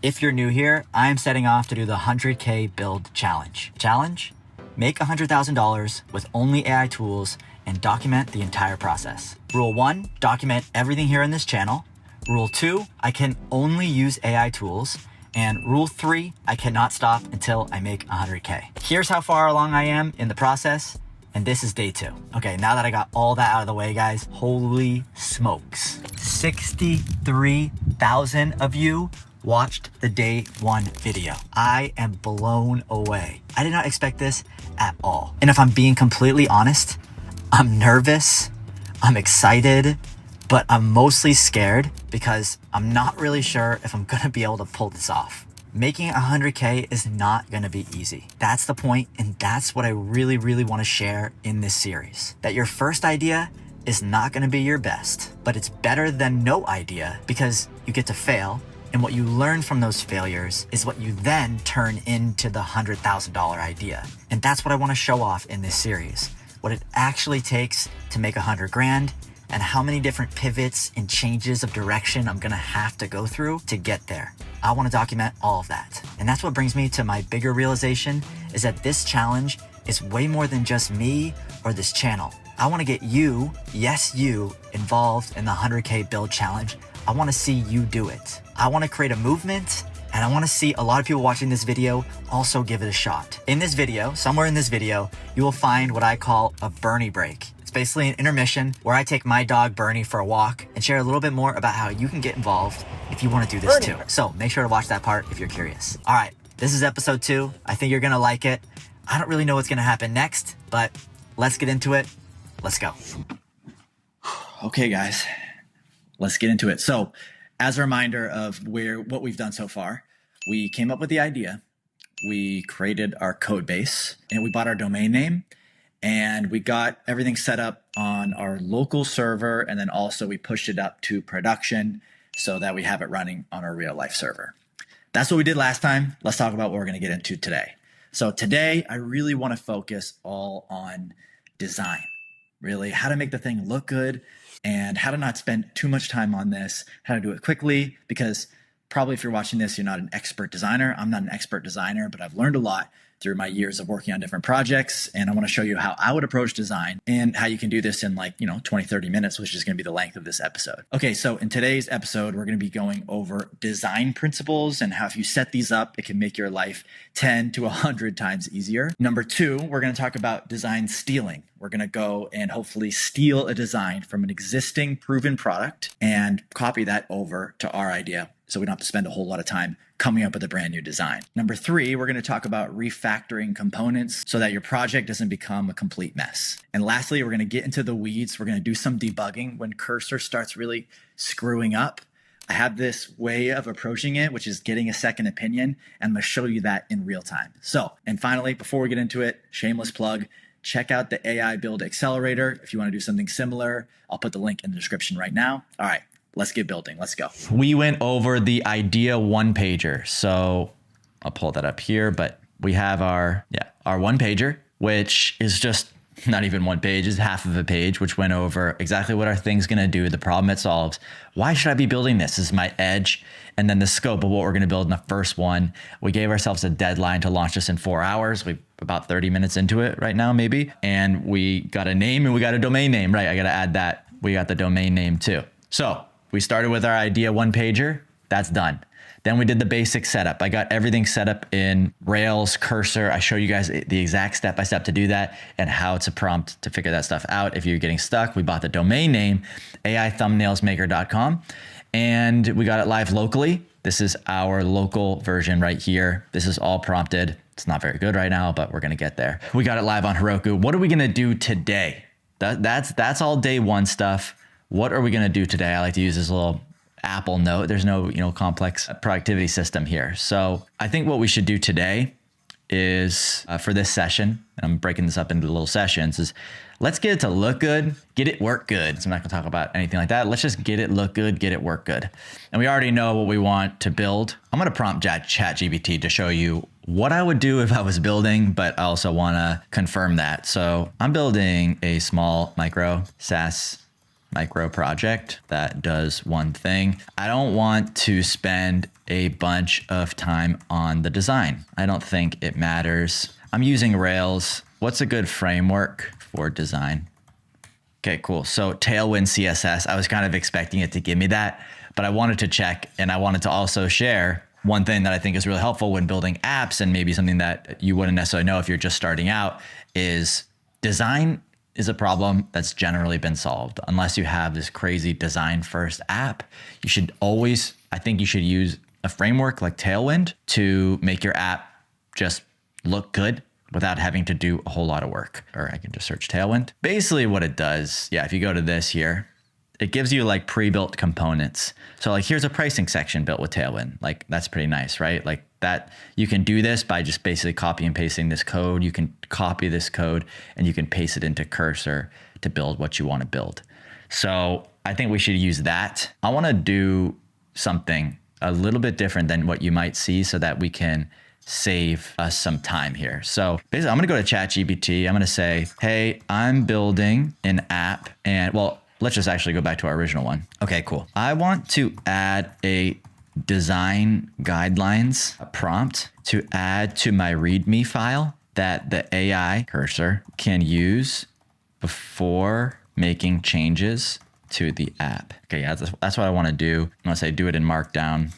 If you're new here, I am setting off to do the 100K build challenge. Challenge? Make $100,000 with only AI tools and document the entire process. Rule 1, document everything here in this channel. Rule 2, I can only use AI tools. And rule 3, I cannot stop until I make 100K. Here's how far along I am in the process. And this is day 2. Okay, now that I got all that out of the way, guys, holy smokes. 63,000 of you watched the day 1 video. I am blown away. I did not expect this at all. And if I'm being completely honest, I'm nervous, I'm excited, but I'm mostly scared because I'm not really sure if I'm gonna be able to pull this off. Making 100K is not gonna be easy. That's the point, and that's what I really, really wanna share in this series. That your first idea is not gonna be your best, but it's better than no idea because you get to fail, and what you learn from those failures is what you then turn into the $100,000 idea. And that's what I wanna show off in this series. What it actually takes to make 100 grand, and how many different pivots and changes of direction I'm gonna have to go through to get there. I wanna document all of that. And that's what brings me to my bigger realization is that this challenge is way more than just me or this channel. I wanna get you, yes you, involved in the 100K build challenge. I wanna see you do it. I wanna create a movement, and I wanna see a lot of people watching this video also give it a shot. In this video, somewhere in this video, you will find what I call a Bernie break. It's basically an intermission where I take my dog Bernie for a walk and share a little bit more about how you can get involved if you wanna do this too. So make sure to watch that part if you're curious. All right, this is episode 2. I think you're gonna like it. I don't really know what's gonna happen next, but let's get into it. Let's go. Okay, guys, let's get into it. So as a reminder of what we've done so far, we came up with the idea, we created our code base, and we bought our domain name, and we got everything set up on our local server, and then also we pushed it up to production so that we have it running on our real life server. That's what we did last time. Let's talk about what we're going to get into today. So today, I really want to focus all on design, really how to make the thing look good and how to not spend too much time on this, how to do it quickly, because probably if you're watching this, you're not an expert designer. I'm not an expert designer, but I've learned a lot through my years of working on different projects. And I want to show you how I would approach design and how you can do this in 20, 30 minutes, which is going to be the length of this episode. Okay, so in today's episode, we're going to be going over design principles and how if you set these up, it can make your life 10 to 100 times easier. Number 2, we're going to talk about design stealing. We're going to go and hopefully steal a design from an existing proven product and copy that over to our idea so we don't have to spend a whole lot of time coming up with a brand new design. Number 3, we're going to talk about refactoring components so that your project doesn't become a complete mess. And lastly, we're going to get into the weeds. We're going to do some debugging when cursor starts really screwing up. I have this way of approaching it, which is getting a second opinion, and I'm going to show you that in real time. So, and finally, before we get into it, shameless plug, check out the AI Build Accelerator. If you want to do something similar, I'll put the link in the description right now. All right, let's get building. Let's go. We went over the idea one pager. So I'll pull that up here, but we have our one pager, which is just not even one page, is half of a page, which went over exactly what our thing's going to do, the problem it solves. Why should I be building this? This is my edge. And then the scope of what we're going to build in the first one. We gave ourselves a deadline to launch this in 4 hours. We're about 30 minutes into it right now, maybe. And we got a name and we got a domain name, right? I got to add that. We got the domain name too. So we started with our idea one pager. That's done. Then we did the basic setup. I got everything set up in Rails, Cursor. I show you guys the exact step-by-step to do that and how to prompt to figure that stuff out. If you're getting stuck, we bought the domain name, aithumbnailsmaker.com, and we got it live locally. This is our local version right here. This is all prompted. It's not very good right now, but we're gonna get there. We got it live on Heroku. What are we gonna do today? That's all day one stuff. What are we gonna do today? I like to use this little Apple note. There's no, complex productivity system here. So I think what we should do today is for this session, and I'm breaking this up into little sessions, is let's get it to look good, get it work good. So I'm not gonna talk about anything like that. Let's just get it look good, get it work good. And we already know what we want to build. I'm gonna prompt ChatGPT to show you what I would do if I was building, but I also wanna confirm that. So I'm building a small micro SaaS micro project that does one thing. I don't want to spend a bunch of time on the design. I don't think it matters. I'm using Rails. What's a good framework for design? Okay, cool. So Tailwind CSS, I was kind of expecting it to give me that, but I wanted to check, and I wanted to also share one thing that I think is really helpful when building apps, and maybe something that you wouldn't necessarily know if you're just starting out, is design is a problem that's generally been solved. Unless you have this crazy design first app, you should always, I think you should use a framework like Tailwind to make your app just look good without having to do a whole lot of work. Or I can just search Tailwind. Basically what it does, yeah, if you go to this here, it gives you like pre-built components. So like here's a pricing section built with Tailwind. Like that's pretty nice, right? Like that you can do this by just basically copy and pasting this code. You can copy this code and you can paste it into Cursor to build what you want to build. So I think we should use that. I want to do something a little bit different than what you might see so that we can save us some time here. So basically I'm going to go to ChatGPT. I'm going to say, hey, I'm building an app, and well, let's just actually go back to our original one. Okay, cool. I want to add a design guidelines prompt to add to my README file that the AI cursor can use before making changes to the app. Okay, yeah, that's what I want to do. I'm going to say do it in Markdown,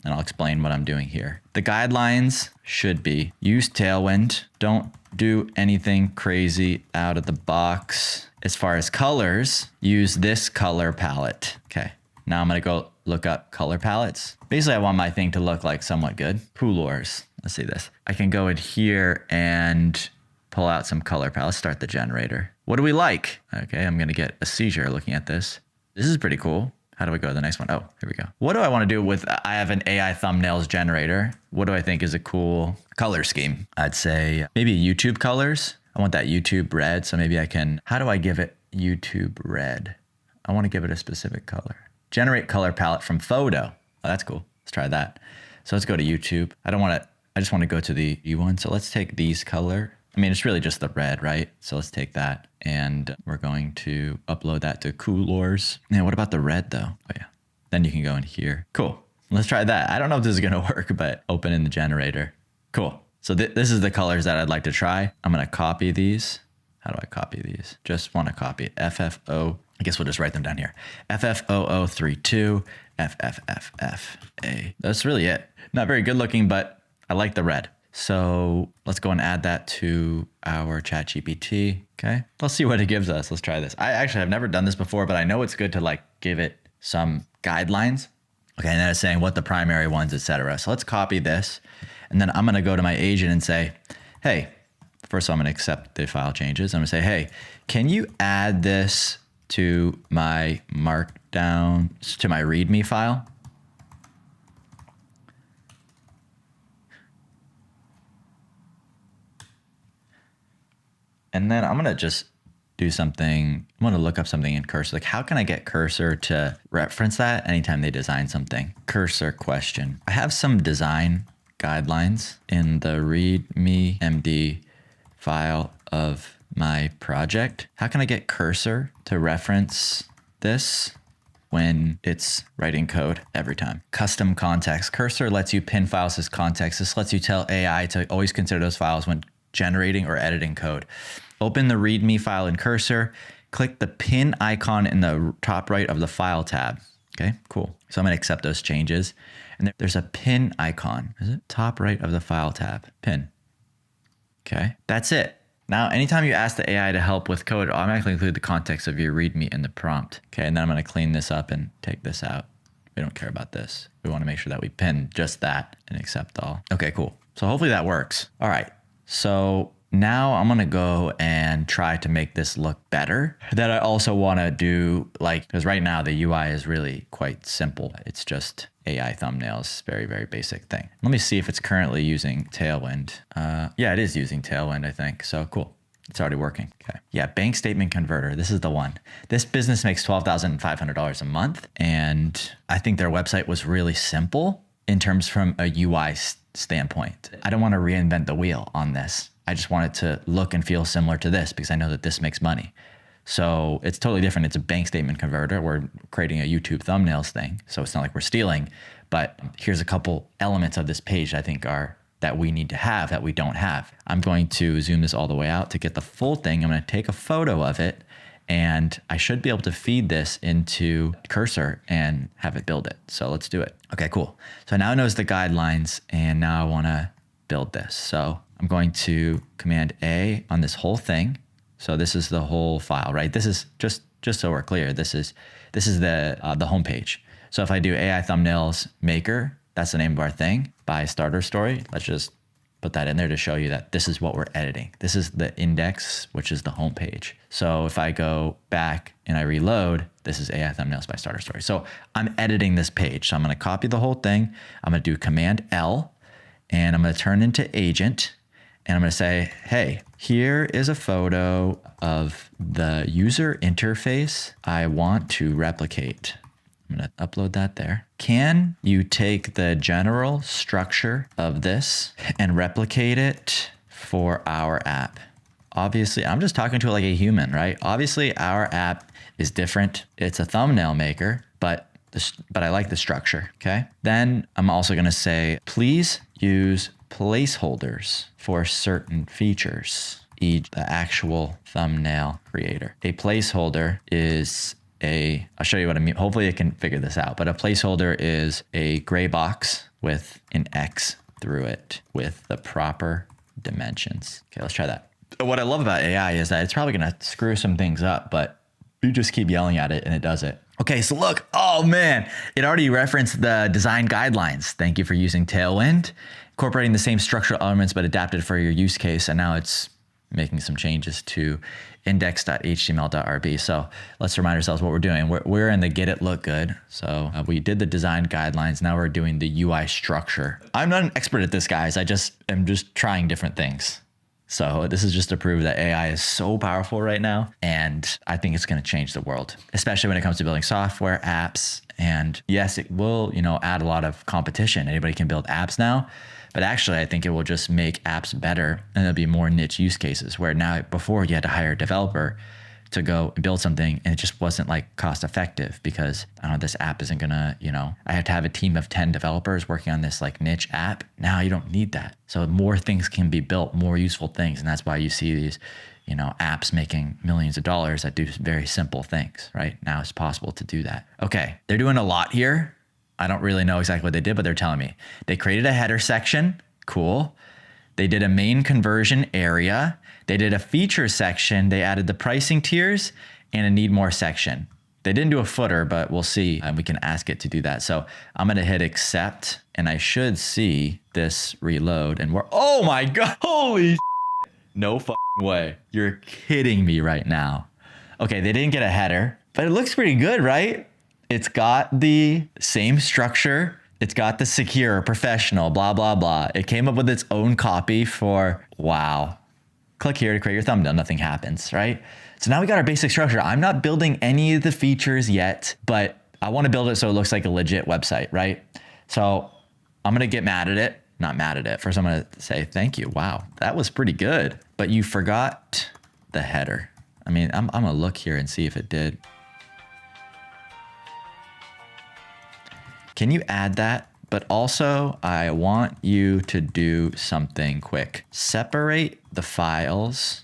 and I'll explain what I'm doing here. The guidelines should be use Tailwind. Don't do anything crazy out of the box. As far as colors, use this color palette. Okay, now I'm gonna go look up color palettes. Basically, I want my thing to look like somewhat good. Coolors, let's see this. I can go in here and pull out some color palettes, start the generator. What do we like? Okay, I'm gonna get a seizure looking at this. This is pretty cool. How do we go to the next one? Oh, here we go. What do I want to do with, I have an AI thumbnails generator. What do I think is a cool color scheme? I'd say maybe YouTube colors. I want that YouTube red. So maybe I can, how do I give it YouTube red? I want to give it a specific color. Generate color palette from photo. Oh, that's cool. Let's try that. So let's go to YouTube. I just want to go to the U one. So let's take these color. I mean, it's really just the red, right? So let's take that and we're going to upload that to Coolors. Yeah, what about the red though? Oh yeah, then you can go in here. Cool, let's try that. I don't know if this is gonna work, but open in the generator. Cool, so this is the colors that I'd like to try. I'm gonna copy these. How do I copy these? Just wanna copy it. FFO, I guess we'll just write them down here. FFOO32, FFFFA. That's really it. Not very good looking, but I like the red. So let's go and add that to our ChatGPT. Okay, let's see what it gives us. Let's try this. I actually have never done this before, but I know it's good to like give it some guidelines. Okay, and then it's saying what the primary ones, etc. So let's copy this. And then I'm gonna go to my agent and say, hey, first of all, I'm gonna accept the file changes. I'm gonna say, hey, can you add this to my Markdown, to my README file? And then I'm gonna just do something, I'm gonna look up something in Cursor. Like how can I get Cursor to reference that anytime they design something? Cursor question. I have some design guidelines in the README MD file of my project. How can I get Cursor to reference this when it's writing code every time? Custom context. Cursor lets you pin files as context. This lets you tell AI to always consider those files when generating or editing code. Open the README file in Cursor, click the pin icon in the top right of the file tab. Okay, cool. So I'm gonna accept those changes. And there's a pin icon. Is it? Top right of the file tab, pin. Okay, that's it. Now, anytime you ask the AI to help with code, it'll automatically include the context of your README in the prompt. Okay, and then I'm gonna clean this up and take this out. We don't care about this. We wanna make sure that we pin just that and accept all. Okay, cool. So hopefully that works. All right, so now I'm gonna go and try to make this look better. That I also wanna do, like, because right now the UI is really quite simple. It's just AI thumbnails, very, very basic thing. Let me see if it's currently using Tailwind. Yeah, it is using Tailwind, I think. So cool, it's already working. Okay, yeah, bank statement converter, this is the one. This business makes $12,500 a month. And I think their website was really simple in terms from a UI standpoint. I don't wanna reinvent the wheel on this. I just want it to look and feel similar to this because I know that this makes money. So it's totally different. It's a bank statement converter. We're creating a YouTube thumbnails thing. So it's not like we're stealing, but here's a couple elements of this page I think are that we need to have that we don't have. I'm going to zoom this all the way out to get the full thing. I'm going to take a photo of it, and I should be able to feed this into Cursor and have it build it. So let's do it. Okay, cool. So now it knows the guidelines, and now I want to build this. So I'm going to Command A on this whole thing. So this is the whole file, right? This is just so we're clear. This is the home page. So if I do AI thumbnails maker, that's the name of our thing by starter story. Let's just put that in there to show you that this is what we're editing. This is the index, which is the home page. So if I go back and I reload, this is AI thumbnails by starter story. So I'm editing this page. So I'm going to copy the whole thing. I'm going to do Command L, and I'm going to turn into agent. And I'm going to say, hey, here is a photo of the user interface I want to replicate. I'm going to upload that there. Can you take the general structure of this and replicate it for our app? Obviously, I'm just talking to it like a human, right? Obviously, our app is different. It's a thumbnail maker, but I like the structure, okay? Then I'm also going to say, please use placeholders for certain features, e.g. the actual thumbnail creator. A placeholder is I'll show you what I mean. Hopefully it can figure this out, but a placeholder is a gray box with an X through it with the proper dimensions. Okay, let's try that. What I love about AI is that it's probably gonna screw some things up, but you just keep yelling at it and it does it. Okay, so look, oh man, it already referenced the design guidelines. Thank you for using Tailwind, incorporating the same structural elements but adapted for your use case. And now it's making some changes to index.html.rb. So let's remind ourselves what we're doing. We're in the get it look good. So we did the design guidelines. Now we're doing the UI structure. I'm not an expert at this, guys. I just am just trying different things. So this is just to prove that AI is so powerful right now. And I think it's going to change the world, especially when it comes to building software, apps. And yes, it will, add a lot of competition. Anybody can build apps now. But actually, I think it will just make apps better, and there'll be more niche use cases where now before you had to hire a developer to go and build something, and it just wasn't like cost effective because this app isn't gonna, I have to have a team of 10 developers working on this like niche app. Now you don't need that. So more things can be built, more useful things. And that's why you see these, apps making millions of dollars that do very simple things, right? Now it's possible to do that. Okay, they're doing a lot here. I don't really know exactly what they did, but they're telling me. They created a header section. Cool. They did a main conversion area. They did a feature section. They added the pricing tiers and a need more section. They didn't do a footer, but we'll see. And we can ask it to do that. So I'm going to hit accept, and I should see this reload. And oh my God, holy no fucking way. You're kidding me right now. Okay, they didn't get a header, but it looks pretty good, right? It's got the same structure. It's got the secure, professional, blah, blah, blah. It came up with its own copy for, wow. Click here to create your thumbnail. Nothing happens, right? So now we got our basic structure. I'm not building any of the features yet, but I want to build it so it looks like a legit website, right? So I'm going to get mad at it. Not mad at it. First, I'm going to say, thank you. Wow, that was pretty good. But you forgot the header. I mean, I'm going to look here and see if it did. Can you add that? But also, I want you to do something quick. Separate the files.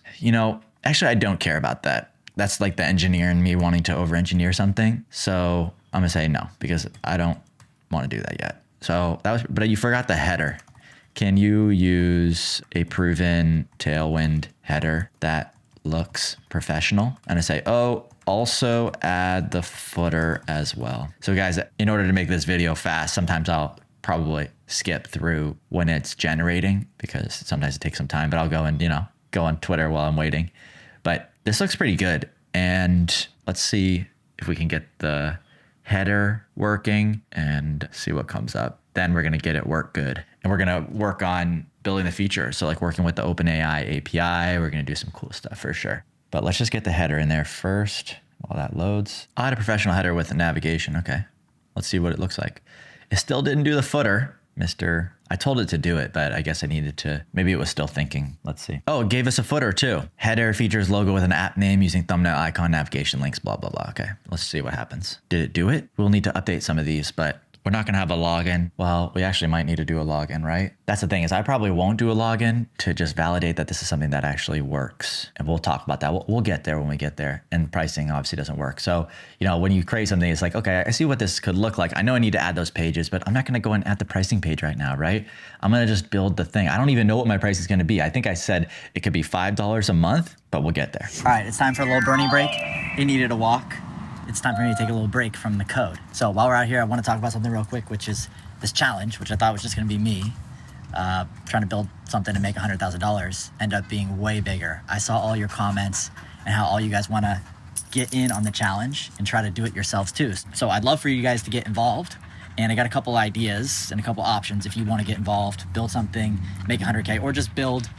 Actually, I don't care about that. That's like the engineer in me wanting to over-engineer something. So I'm gonna say no, because I don't want to do that yet. So but you forgot the header. Can you use a proven Tailwind header that looks professional? And I say, oh, also add the footer as well. So guys, in order to make this video fast, sometimes I'll probably skip through when it's generating because sometimes it takes some time, but I'll go and, go on Twitter while I'm waiting. But this looks pretty good. And let's see if we can get the header working and see what comes up. Then we're going to get it work good. And we're going to work on building the feature. So like working with the OpenAI API, we're going to do some cool stuff for sure. But let's just get the header in there first while that loads. I had a professional header with the navigation. Okay, let's see what it looks like. It still didn't do the footer. Mr. I told it to do it, but I guess I needed to, maybe it was still thinking. Let's see. Oh, it gave us a footer too. Header features logo with an app name using thumbnail icon, navigation links, blah, blah, blah. Okay, let's see what happens. Did it do it? We'll need to update some of these, but we're not gonna have a login. Well, we actually might need to do a login, right? That's the thing is I probably won't do a login to just validate that this is something that actually works. And we'll talk about that. We'll get there when we get there. And pricing obviously doesn't work. So, you know, when you create something, it's like, okay, I see what this could look like. I know I need to add those pages, but I'm not gonna go and add the pricing page right now, right? I'm gonna just build the thing. I don't even know what my price is gonna be. I think I said it could be $5 a month, but we'll get there. All right, it's time for a little Bernie break. He needed a walk. It's time for me to take a little break from the code. So while we're out here, I want to talk about something real quick, which is this challenge, which I thought was just going to be me trying to build something to make $100,000, end up being way bigger. I saw all your comments and how all you guys want to get in on the challenge and try to do it yourselves too. So I'd love for you guys to get involved. And I got a couple ideas and a couple options if you want to get involved, build something, make 100K, or just build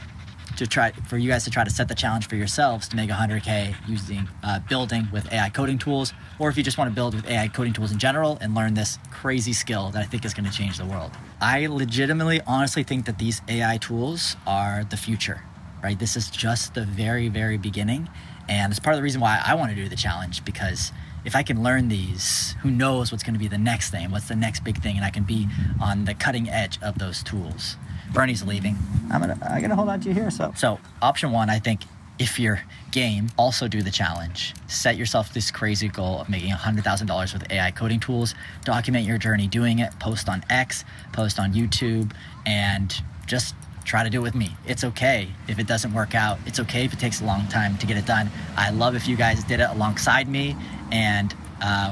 to try for you guys to try to set the challenge for yourselves to make 100K using building with AI coding tools, or if you just want to build with AI coding tools in general and learn this crazy skill that I think is going to change the world. I legitimately, honestly think that these AI tools are the future, right? This is just the very, very beginning. And it's part of the reason why I want to do the challenge, because if I can learn these, who knows what's going to be the next thing, what's the next big thing, and I can be on the cutting edge of those tools. Bernie's leaving. I'm gonna hold on to you here. So option one, I think if you're game, also do the challenge. Set yourself this crazy goal of making $100,000 with AI coding tools. Document your journey doing it. Post on X, post on YouTube, and just try to do it with me. It's okay if it doesn't work out. It's okay if it takes a long time to get it done. I love if you guys did it alongside me and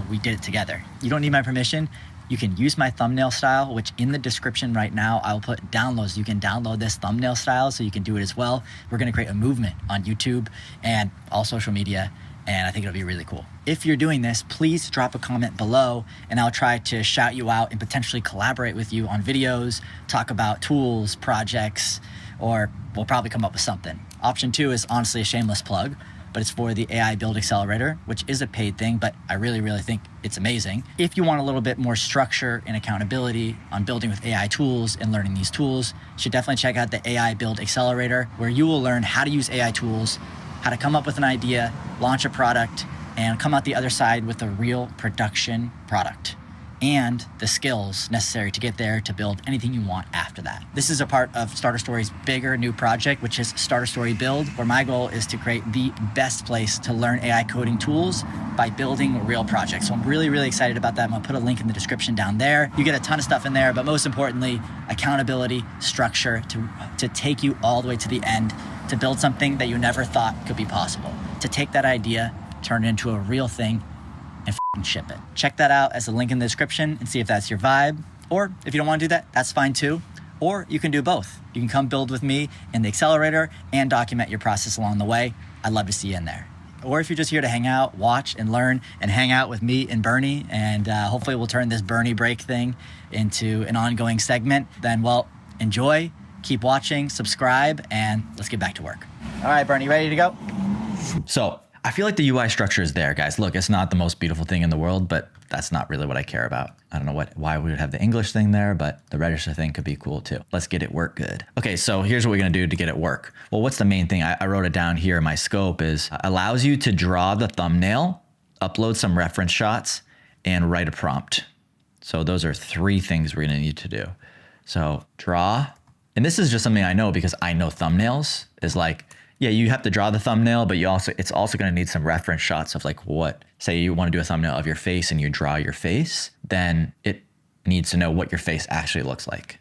we did it together. You don't need my permission. You can use my thumbnail style, which in the description right now, I'll put downloads. You can download this thumbnail style so you can do it as well. We're gonna create a movement on YouTube and all social media, and I think it'll be really cool. If you're doing this, please drop a comment below and I'll try to shout you out and potentially collaborate with you on videos, talk about tools, projects, or we'll probably come up with something. Option two is honestly a shameless plug, but it's for the AI Build Accelerator, which is a paid thing, but I really, really think it's amazing. If you want a little bit more structure and accountability on building with AI tools and learning these tools, you should definitely check out the AI Build Accelerator, where you will learn how to use AI tools, how to come up with an idea, launch a product, and come out the other side with a real production product and the skills necessary to get there to build anything you want after that. This is a part of Starter Story's bigger new project, which is Starter Story Build, where my goal is to create the best place to learn AI coding tools by building real projects. So I'm really, really excited about that. I'm gonna put a link in the description down there. You get a ton of stuff in there, but most importantly, accountability, structure to take you all the way to the end, to build something that you never thought could be possible, to take that idea, turn it into a real thing, and ship it. Check that out as a link in the description and see if that's your vibe. Or if you don't want to do that, that's fine too. Or you can do both. You can come build with me in the accelerator and document your process along the way. I'd love to see you in there. Or if you're just here to hang out, watch and learn and hang out with me and Bernie, and hopefully we'll turn this Bernie break thing into an ongoing segment, then well, enjoy, keep watching, subscribe, and let's get back to work. All right, Bernie, ready to go? So I feel like the UI structure is there, guys. Look, it's not the most beautiful thing in the world, but that's not really what I care about. I don't know why we would have the English thing there, but the register thing could be cool too. Let's get it work good. Okay, so here's what we're gonna do to get it work. Well, what's the main thing? I wrote it down here. My scope is allows you to draw the thumbnail, upload some reference shots, and write a prompt. So those are three things we're gonna need to do. So draw, and this is just something I know because I know thumbnails is like, yeah, you have to draw the thumbnail, but it's also going to need some reference shots of like what, say you want to do a thumbnail of your face and you draw your face, then it needs to know what your face actually looks like.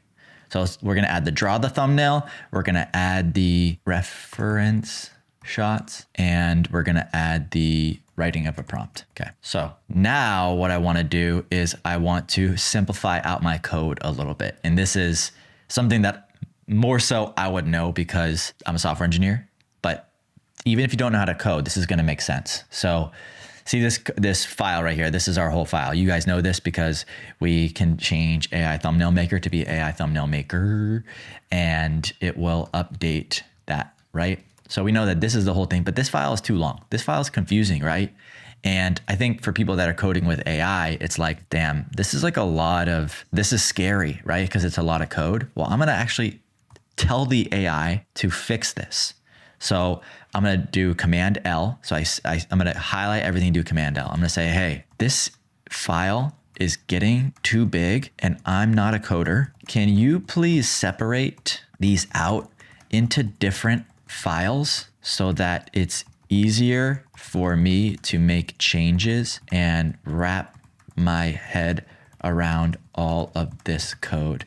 So we're going to add the draw the thumbnail, we're going to add the reference shots, and we're going to add the writing of a prompt. Okay. So now what I want to do is I want to simplify out my code a little bit. And this is something that more so I would know because I'm a software engineer. But even if you don't know how to code, this is going to make sense. So see this file right here. This is our whole file. You guys know this because we can change AI thumbnail maker to be AI thumbnail maker, and it will update that, right? So we know that this is the whole thing, but this file is too long. This file is confusing, right? And I think for people that are coding with AI, it's like, damn, this is this is scary, right? Because it's a lot of code. Well, I'm going to actually tell the AI to fix this. So I'm going to do Command L. So I'm going to highlight everything, do Command L. I'm going to say, hey, this file is getting too big and I'm not a coder. Can you please separate these out into different files so that it's easier for me to make changes and wrap my head around all of this code?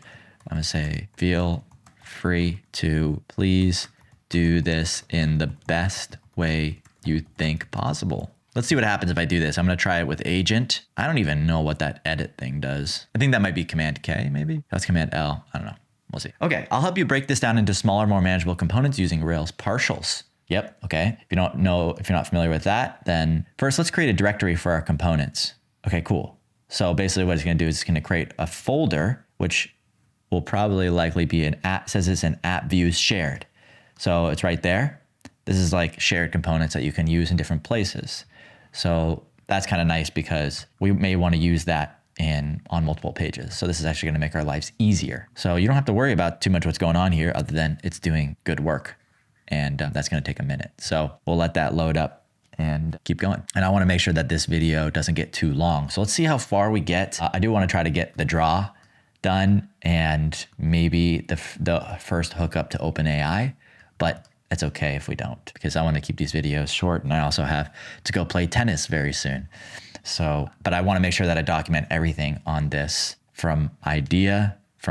I'm going to say, feel free to please do this in the best way you think possible. Let's see what happens if I do this. I'm going to try it with agent. I don't even know what that edit thing does. I think that might be Command K, maybe. That's Command L. I don't know. We'll see. Okay, I'll help you break this down into smaller, more manageable components using Rails partials. Yep, okay. If you're not familiar with that, then first let's create a directory for our components. Okay, cool. So basically what it's going to do is it's going to create a folder, which will probably likely be an app, says it's an app views shared. So it's right there. This is like shared components that you can use in different places. So that's kind of nice because we may want to use that on multiple pages. So this is actually going to make our lives easier. So you don't have to worry about too much what's going on here other than it's doing good work. And that's going to take a minute. So we'll let that load up and keep going. And I want to make sure that this video doesn't get too long. So let's see how far we get. I do want to try to get the draw done and maybe the first hookup to OpenAI, but it's okay if we don't, because I want to keep these videos short and I also have to go play tennis very soon. So, but I want to make sure that I document everything on this from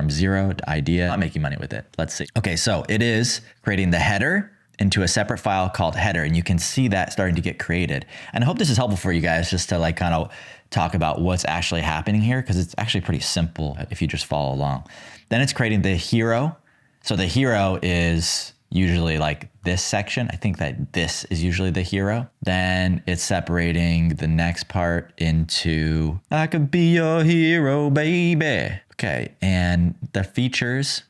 zero to idea, not making money with it. Let's see. Okay, so it is creating the header into a separate file called header, and you can see that starting to get created. And I hope this is helpful for you guys just to like kind of talk about what's actually happening here, because it's actually pretty simple if you just follow along. Then it's creating the hero. So the hero is usually like this section. I think that this is usually the hero. Then it's separating the next part into, I could be your hero, baby. Okay, and the features,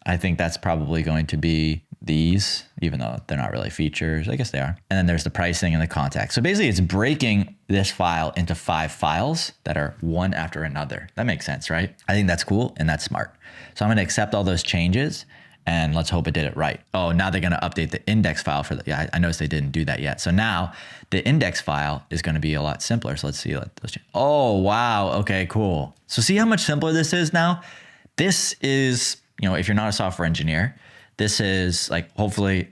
I think that's probably going to be these, even though they're not really features. I guess they are. And then there's the pricing and the contact. So basically it's breaking this file into 5 files that are one after another. That makes sense, right? I think that's cool and that's smart. So I'm going to accept all those changes and let's hope it did it right. Oh, now they're going to update the index file for yeah, I noticed they didn't do that yet. So now the index file is going to be a lot simpler. So let's see. Oh, wow. Okay, cool. So see how much simpler this is now? This is, if you're not a software engineer, this is like, hopefully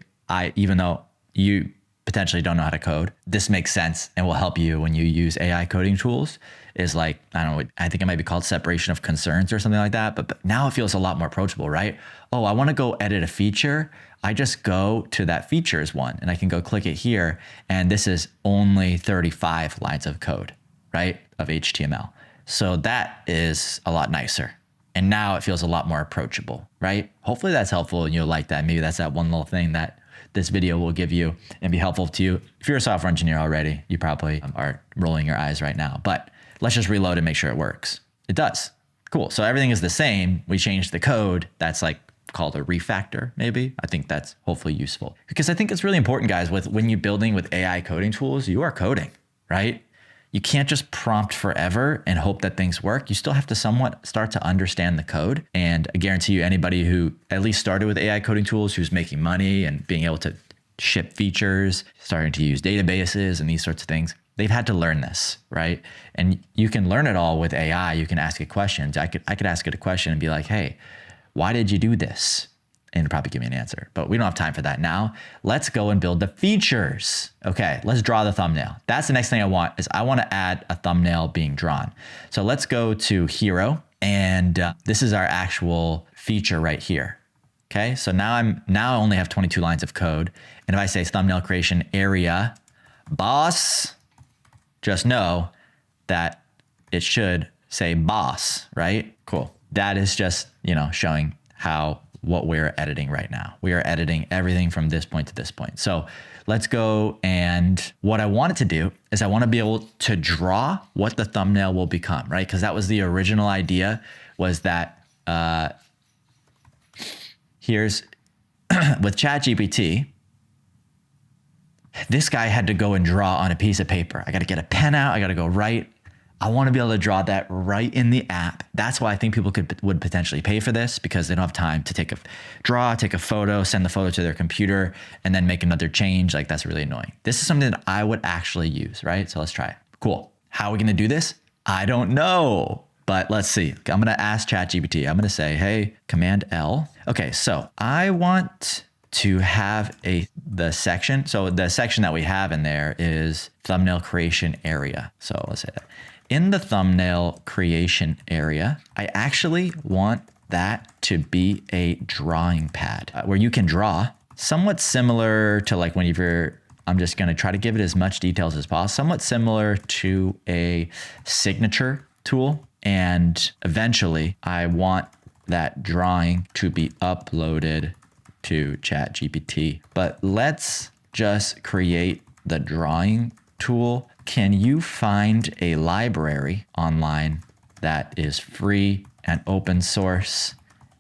even though you potentially don't know how to code, this makes sense and will help you when you use AI coding tools. Is like, I don't know, I think it might be called separation of concerns or something like that. But now it feels a lot more approachable, right? Oh, I want to go edit a feature. I just go to that features one and I can go click it here. And this is only 35 lines of code, right? Of HTML. So that is a lot nicer. And now it feels a lot more approachable, right? Hopefully that's helpful and you'll like that. Maybe that's that one little thing that this video will give you and be helpful to you. If you're a software engineer already, you probably are rolling your eyes right now, but let's just reload and make sure it works. It does. Cool. So everything is the same. We changed the code. That's like called a refactor, maybe. I think that's hopefully useful because I think it's really important, guys, when you're building with AI coding tools, you are coding, right? You can't just prompt forever and hope that things work. You still have to somewhat start to understand the code. And I guarantee you, anybody who at least started with AI coding tools, who's making money and being able to ship features, starting to use databases and these sorts of things, they've had to learn this, right? And you can learn it all with AI. You can ask it questions. I could ask it a question and be like, hey, why did you do this? And it'll probably give me an answer, but we don't have time for that now. Let's go and build the features. Okay, let's draw the thumbnail. That's the next thing I want to add a thumbnail being drawn. So let's go to hero and this is our actual feature right here. Okay, so now I only have 22 lines of code. And if I say thumbnail creation area, boss, just know that it should say boss, right? Cool. That is just, showing what we're editing right now. We are editing everything from this point to this point. So let's go, and what I wanted to do is I want to be able to draw what the thumbnail will become, right? Because that was the original idea, was that here's with ChatGPT, This guy had to go and draw on a piece of paper. I got to get a pen out. I got to go write. I want to be able to draw that right in the app. That's why I think people would potentially pay for this, because they don't have time to take a photo, send the photo to their computer, and then make another change. Like, that's really annoying. This is something that I would actually use, right? So let's try it. Cool. How are we going to do this? I don't know, but let's see. I'm going to ask ChatGPT. I'm going to say, hey, Command L. Okay, so I want to have the section. So the section that we have in there is thumbnail creation area. So let's say that. In the thumbnail creation area, I actually want that to be a drawing pad where you can draw, somewhat similar to like I'm just going to try to give it as much details as possible, somewhat similar to a signature tool. And eventually I want that drawing to be uploaded to ChatGPT. But let's just create the drawing tool. Can you find a library online that is free and open source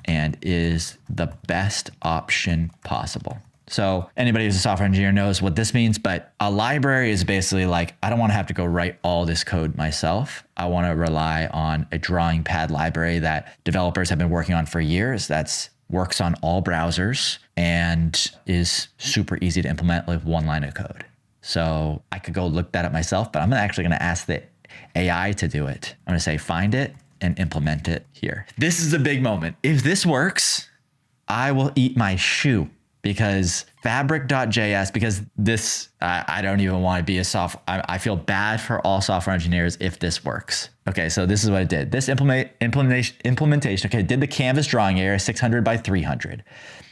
and is the best option possible? So anybody who's a software engineer knows what this means, but a library is basically like, I don't want to have to go write all this code myself. I want to rely on a drawing pad library that developers have been working on for years. That's works on all browsers and is super easy to implement with one line of code. So I could go look that up myself, but I'm actually going to ask the AI to do it. I'm going to say, find it and implement it here. This is a big moment. If this works, I will eat my shoe, because fabric.js, because this, I don't even want to be I feel bad for all software engineers if this works. Okay, so this is what it did. This implementation, okay, did the canvas drawing area 600 by 300.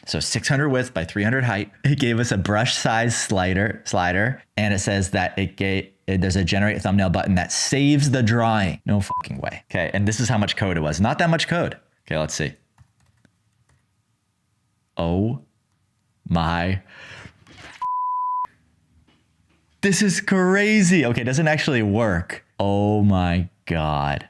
So 600 width by 300 height. It gave us a brush size slider, and it says that there's a generate thumbnail button that saves the drawing. No fucking way. Okay, and this is how much code it was. Not that much code. Okay, let's see. Oh my. This is crazy. Okay, it doesn't actually work. Oh my God.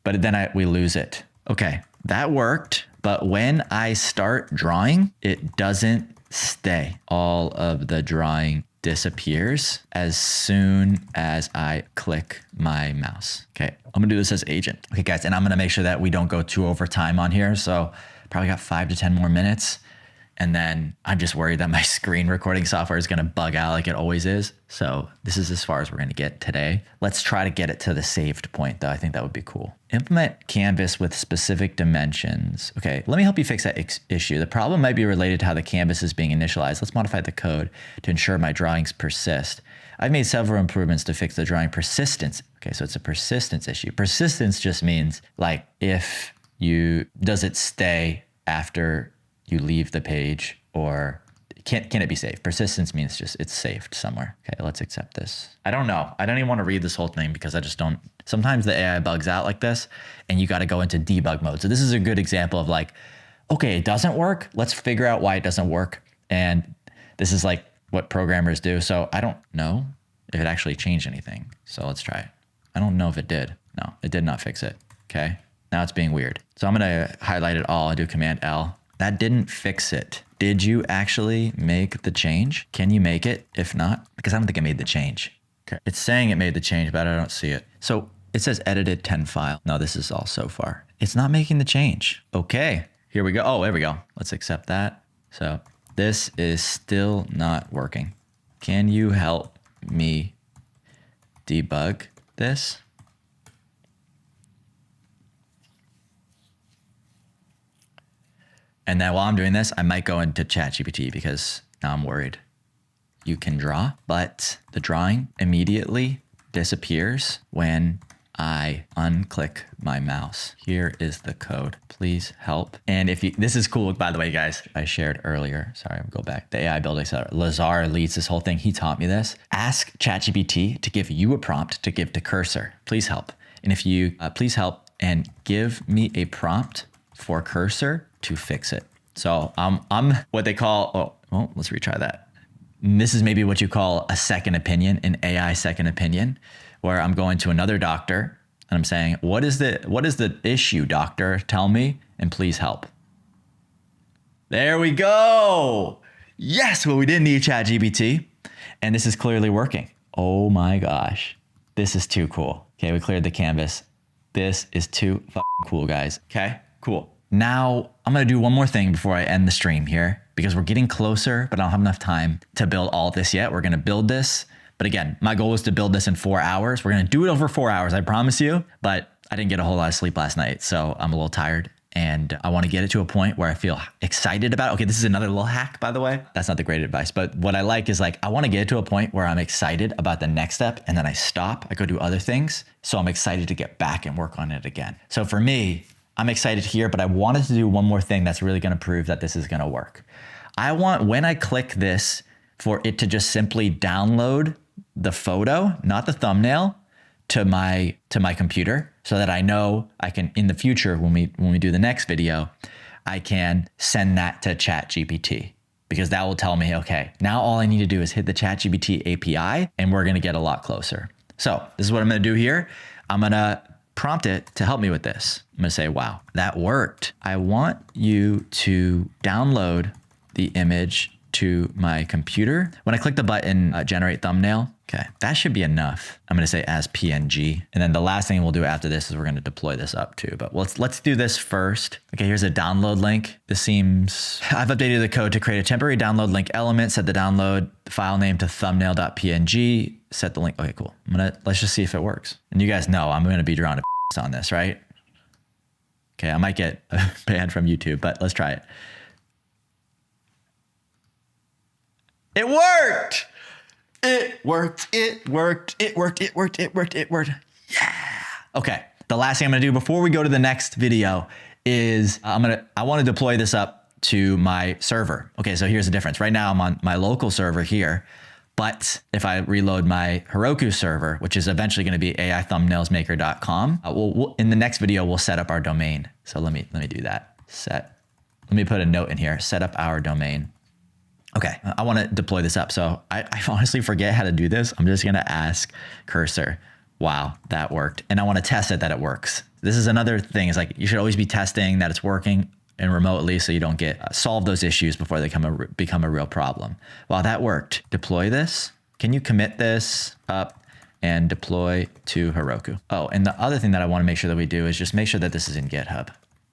But then we lose it. Okay, that worked. But when I start drawing, it doesn't stay. All of the drawing disappears as soon as I click my mouse. Okay, I'm gonna do this as agent. Okay, guys, and I'm gonna make sure that we don't go too over time on here. So probably got 5 to 10 more minutes. And then I'm just worried that my screen recording software is going to bug out like it always is. So this is as far as we're going to get today. Let's try to get it to the saved point, though. I think that would be cool. Implement canvas with specific dimensions. Okay, let me help you fix that issue. The problem might be related to how the canvas is being initialized. Let's modify the code to ensure my drawings persist. I've made several improvements to fix the drawing persistence. Okay, so it's a persistence issue. Persistence just means like does it stay after you leave the page, or can it be saved? Persistence means just it's saved somewhere. Okay, let's accept this. I don't know. I don't even want to read this whole thing because I just don't. Sometimes the AI bugs out like this and you got to go into debug mode. So this is a good example of like, okay, it doesn't work. Let's figure out why it doesn't work. And this is like what programmers do. So I don't know if it actually changed anything. So let's try it. I don't know if it did. No, it did not fix it. Okay, now it's being weird. So I'm going to highlight it all and do Command L. That didn't fix it. Did you actually make the change? Can you make it? If not, because I don't think I made the change. Okay. It's saying it made the change, but I don't see it. So it says edited 10 file. No, this is all so far. It's not making the change. Okay, here we go. Oh, there we go. Let's accept that. So this is still not working. Can you help me debug this? And then while I'm doing this, I might go into ChatGPT because now I'm worried. You can draw, but the drawing immediately disappears when I unclick my mouse. Here is the code. Please help. And this is cool, by the way, guys, I shared earlier. Sorry, I'll go back. The AI building, Lazar leads this whole thing. He taught me this. Ask ChatGPT to give you a prompt to give to Cursor. Please help. And if you, please help and give me a prompt for Cursor to fix it. So I'm what they call, let's retry that. This is maybe what you call a second opinion, an AI second opinion, where I'm going to another doctor and I'm saying, what is the issue, doctor? Tell me and please help. There we go. Yes, well, we didn't need ChatGPT. And this is clearly working. Oh my gosh. This is too cool. Okay, we cleared the canvas. This is too fucking cool, guys. Okay, cool. Now I'm gonna do one more thing before I end the stream here, because we're getting closer, but I don't have enough time to build all this yet. We're gonna build this. But again, my goal is to build this in 4 hours. We're gonna do it over 4 hours, I promise you. But I didn't get a whole lot of sleep last night, so I'm a little tired. And I want to get it to a point where I feel excited about it. Okay, this is another little hack, by the way. That's not the great advice, but what I like is like, I want to get it to a point where I'm excited about the next step, and then I stop, I go do other things. So I'm excited to get back and work on it again. So for me, I'm excited here, but I wanted to do one more thing that's really going to prove that this is going to work. I want, when I click this, for it to just simply download the photo, not the thumbnail, to my computer, so that I know I can, in the future, when we do the next video, I can send that to ChatGPT, because that will tell me, okay, now all I need to do is hit the ChatGPT API and we're gonna get a lot closer. So this is what I'm gonna do here. I'm gonna prompt it to help me with this. I'm gonna say, wow, that worked. I want you to download the image to my computer. When I click the button, generate thumbnail, okay, that should be enough. I'm gonna say as PNG. And then the last thing we'll do after this is we're gonna deploy this up too, but let's do this first. Okay, here's a download link. This seems, I've updated the code to create a temporary download link element, set the download file name to thumbnail.png, set the link. Okay, cool. Let's just see if it works. And you guys know I'm gonna be drawn to on this, right? Okay, I might get banned from YouTube, but let's try it. It worked. It worked. It worked. It worked. It worked. It worked. It worked. Yeah. Okay. The last thing I'm going to do before we go to the next video is I want to deploy this up to my server. Okay. So here's the difference. Right now I'm on my local server here, but if I reload my Heroku server, which is eventually going to be aithumbnailsmaker.com, we'll in the next video, we'll set up our domain. So let me do that. Let me put a note in here, set up our domain. Okay, I want to deploy this up. So I honestly forget how to do this. I'm just going to ask Cursor, wow, that worked. And I want to test it that it works. This is another thing, is like, you should always be testing that it's working and remotely, so you don't get solve those issues before they become a real problem. Wow, that worked. Deploy this. Can you commit this up and deploy to Heroku? Oh, and the other thing that I want to make sure that we do is just make sure that this is in GitHub.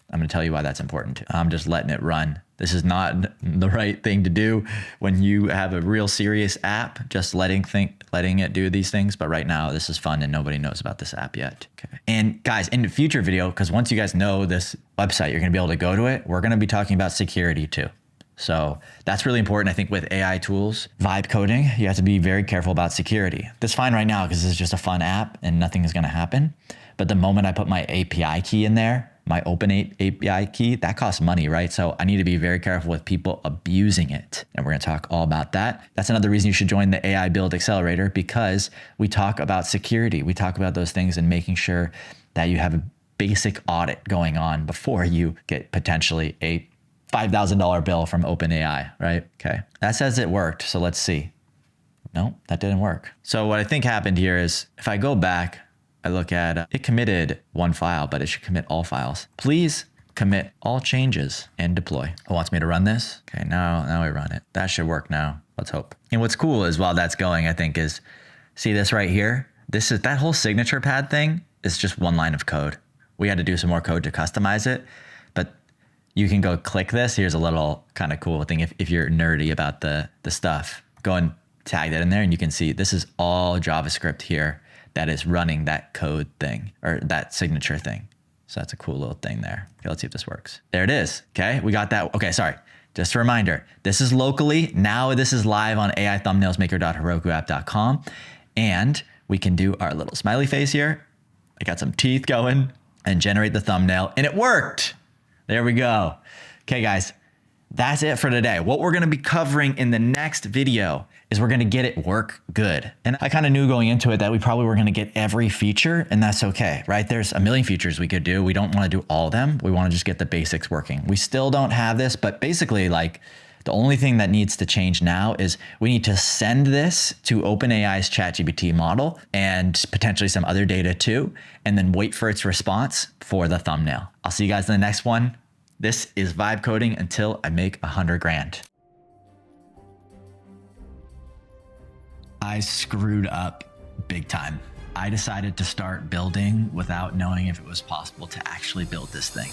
I'm going to tell you why that's important too. I'm just letting it run. This is not the right thing to do when you have a real serious app, just letting it do these things. But right now, this is fun and nobody knows about this app yet. Okay. And guys, in the future video, because once you guys know this website, you're going to be able to go to it. We're going to be talking about security too. So that's really important. I think with AI tools, vibe coding, you have to be very careful about security. That's fine right now because this is just a fun app and nothing is going to happen. But the moment I put my API key in there, my open API key, that costs money, right? So I need to be very careful with people abusing it. And we're gonna talk all about that. That's another reason you should join the AI Build Accelerator, because we talk about security. We talk about those things and making sure that you have a basic audit going on before you get potentially a $5,000 bill from OpenAI, right? Okay, that says it worked. So let's see. No, that didn't work. So what I think happened here is if I go back, I look at it committed one file, but it should commit all files. Please commit all changes and deploy. It wants me to run this. Okay, now we run it. That should work now. Let's hope. And what's cool is while that's going, I think is, see this right here? This is that whole signature pad thing is just one line of code. We had to do some more code to customize it, but you can go click this. Here's a little kind of cool thing. If you're nerdy about the stuff, go and tag that in there and you can see this is all JavaScript here that is running that code thing or that signature thing. So that's a cool little thing there. Okay, let's see if this works. There it is. Okay, we got that. Okay, sorry. Just a reminder, this is locally. Now this is live on aithumbnailsmaker.herokuapp.com. And we can do our little smiley face here. I got some teeth going and generate the thumbnail and it worked. There we go. Okay, guys, that's it for today. What we're gonna be covering in the next video is we're gonna get it work good. And I kind of knew going into it that we probably were gonna get every feature, and that's okay, right? There's a million features we could do. We don't wanna do all of them. We wanna just get the basics working. We still don't have this, but basically like the only thing that needs to change now is we need to send this to OpenAI's ChatGPT model and potentially some other data too, and then wait for its response for the thumbnail. I'll see you guys in the next one. This is Vibe Coding until I make 100 grand. I screwed up big time. I decided to start building without knowing if it was possible to actually build this thing.